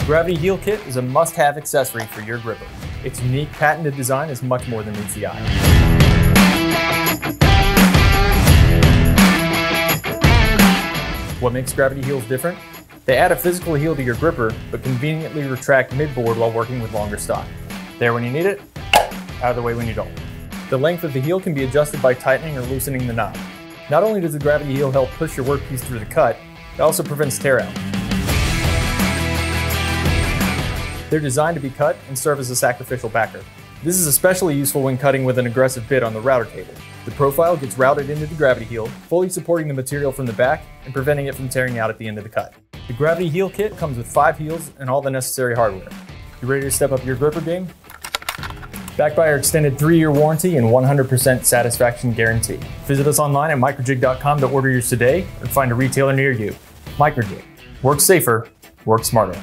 Gravity Heel Kit is a must-have accessory for your gripper. Its unique patented design is much more than meets the eye. What makes Gravity Heels different? They add a physical heel to your gripper, but conveniently retract mid-board while working with longer stock. There when you need it, out of the way when you don't. The length of the heel can be adjusted by tightening or loosening the knob. Not only does the Gravity Heel help push your workpiece through the cut, it also prevents tear out. They're designed to be cut and serve as a sacrificial backer. This is especially useful when cutting with an aggressive bit on the router table. The profile gets routed into the Gravity Heel, fully supporting the material from the back and preventing it from tearing out at the end of the cut. The Gravity Heel Kit comes with 5 heels and all the necessary hardware. You ready to step up your gripper game? Backed by our extended 3-year warranty and 100% satisfaction guarantee. Visit us online at MICROJIG.com to order yours today or find a retailer near you. MICROJIG. Work safer, work smarter.